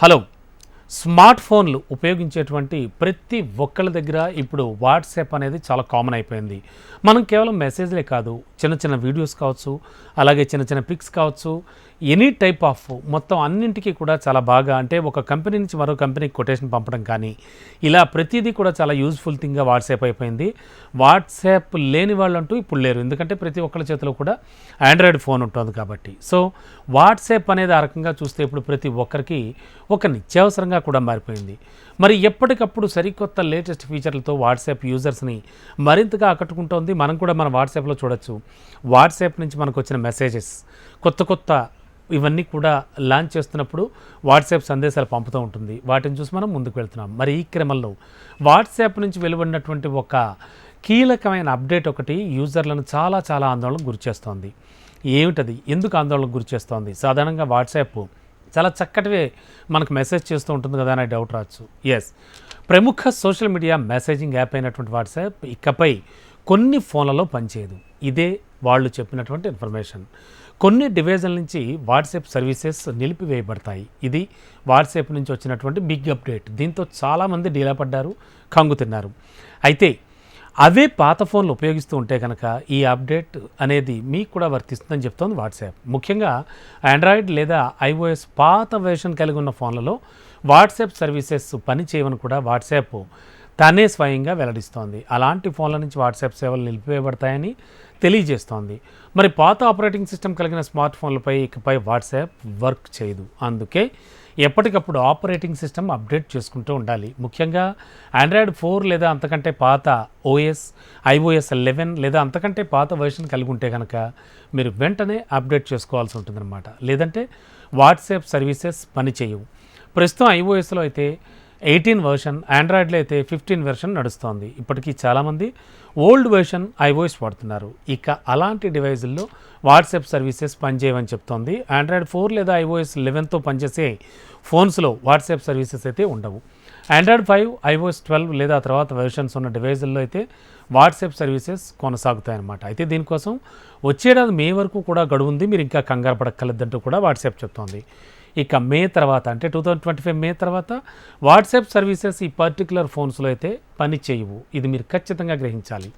Hello. Smart ఫోన్లు ఉపయోగించేటువంటి ప్రతి ఒక్కళ్ళ దగ్గర ఇప్పుడు వాట్సాప్ అనేది చాలా కామన్ అయిపోయింది. మనం కేవలం మెసేజ్లే కాదు, చిన్న చిన్న వీడియోస్ కావచ్చు, అలాగే చిన్న చిన్న పిక్స్ కావచ్చు, ఎనీ టైప్ ఆఫ్ మొత్తం అన్నింటికీ కూడా చాలా బాగా, అంటే ఒక కంపెనీ నుంచి మరో కంపెనీకి కొటేషన్ పంపడం కానీ, ఇలా ప్రతిదీ కూడా చాలా యూజ్ఫుల్ థింగ్గా వాట్సాప్ అయిపోయింది. వాట్సాప్ లేని వాళ్ళంటూ ఇప్పుడు లేరు, ఎందుకంటే ప్రతి ఒక్కళ్ళ చేతిలో కూడా ఆండ్రాయిడ్ ఫోన్ ఉంటుంది కాబట్టి. సో వాట్సాప్ అనేది ఆ రకంగా చూస్తే ఇప్పుడు ప్రతి ఒక్కరికి ఒక నిత్యావసరంగా కూడా మారిపోయింది. మరి ఎప్పటికప్పుడు సరికొత్త లేటెస్ట్ ఫీచర్లతో వాట్సాప్ యూజర్స్ని మరింతగా ఆకట్టుకుంటోంది. మనం కూడా మన వాట్సాప్లో చూడొచ్చు, వాట్సాప్ నుంచి మనకు వచ్చిన మెసేజెస్ కొత్త ఇవన్నీ కూడా లాంచ్ చేస్తున్నప్పుడు వాట్సాప్ సందేశాలు పంపుతూ ఉంటుంది. వాటిని చూసి మనం ముందుకు వెళ్తున్నాం. మరి ఈ క్రమంలో వాట్సాప్ నుంచి వెలువడినటువంటి ఒక కీలకమైన అప్డేట్ ఒకటి యూజర్లను చాలా ఆందోళనకు గురిచేస్తోంది. ఏమిటది, ఎందుకు ఆందోళనకు గురిచేస్తోంది? సాధారణంగా వాట్సాప్ చాలా చక్కటివే మనకు మెసేజ్ చేస్తూ ఉంటుంది కదా అనే డౌట్ రావచ్చు. ఎస్, ప్రముఖ సోషల్ మీడియా మెసేజింగ్ యాప్ అయినటువంటి వాట్సాప్ ఇకపై కొన్ని ఫోన్లలో పనిచేయదు. ఇదే వాళ్ళు చెప్పినటువంటి ఇన్ఫర్మేషన్. కొన్ని డివైజుల నుంచి వాట్సాప్ సర్వీసెస్ నిలిపివేయబడతాయి. ఇది వాట్సాప్ నుంచి వచ్చినటువంటి బిగ్ అప్డేట్. దీంతో చాలామంది డీలా పడ్డారు, కంగు తిన్నారు. అయితే అవే పాత ఫోన్లు ఉపయోగిస్తూ ఉంటే కనుక ఈ అప్డేట్ అనేది మీకు కూడా వర్తిస్తుందని చెప్తోంది వాట్సాప్. ముఖ్యంగా ఆండ్రాయిడ్ లేదా ఐఓఎస్ పాత వెర్షన్ కలిగి ఉన్న ఫోన్లలో వాట్సాప్ సర్వీసెస్ పనిచేయవని కూడా వాట్సాప్ తానే స్వయంగా వెల్లడిస్తోంది. అలాంటి ఫోన్ల నుంచి వాట్సాప్ సేవలు నిలిపివేయబడతాయని తెలియజేస్తోంది. మరి పాత ఆపరేటింగ్ సిస్టమ్ కలిగిన స్మార్ట్ ఫోన్లపై ఇకపై వాట్సాప్ వర్క్ చేయదు. అందుకే ఎప్పటికప్పుడు ఆపరేటింగ్ సిస్టమ్ అప్డేట్ చేసుకుంటూ ఉండాలి. ముఖ్యంగా ఆండ్రాయిడ్ 4 లేదా అంతకంటే పాత ఓఎస్, ఐఓఎస్ 11 లేదా అంతకంటే పాత వెర్షన్ కలిగి ఉంటే కనుక మీరు వెంటనే అప్డేట్ చేసుకోవాల్సి ఉంటుందన్నమాట. లేదంటే వాట్సాప్ సర్వీసెస్ పనిచేయవు. ప్రస్తుతం ఐఓఎస్లో అయితే 18 వెర్షన్, ఆండ్రాయిడ్లో అయితే 15 వెర్షన్ నడుస్తోంది. ఇప్పటికీ చాలామంది ఓల్డ్ వెర్షన్ ఐఓఎస్ వాడుతున్నారు. ఇక అలాంటి డివైజుల్లో వాట్సాప్ సర్వీసెస్ పనిచేయవని చెప్తోంది. ఆండ్రాయిడ్ 4 లేదా ఐఓఎస్ 11తో పనిచేసే ఫోన్స్లో వాట్సాప్ సర్వీసెస్ అయితే ఉండవు. ఆండ్రాయిడ్ 5, ఐఓఎస్ 12 లేదా తర్వాత వెర్షన్స్ ఉన్న డివైజుల్లో అయితే వాట్సాప్ సర్వీసెస్ కొనసాగుతాయన్నమాట. అయితే దీనికోసం వచ్చేడాది మే వరకు కూడా గడువు ఉంది. మీరు ఇంకా కంగారు పడక్కర్లేదంటూ కూడా వాట్సాప్ చెప్తోంది. ఇక మే తర్వాత, అంటే 2025 మే తర్వాత వాట్సాప్ సర్వీసెస్ ఈ పర్టికులర్ ఫోన్స్లో అయితే పని చేయవు. ఇది మీరు ఖచ్చితంగా గ్రహించాలి.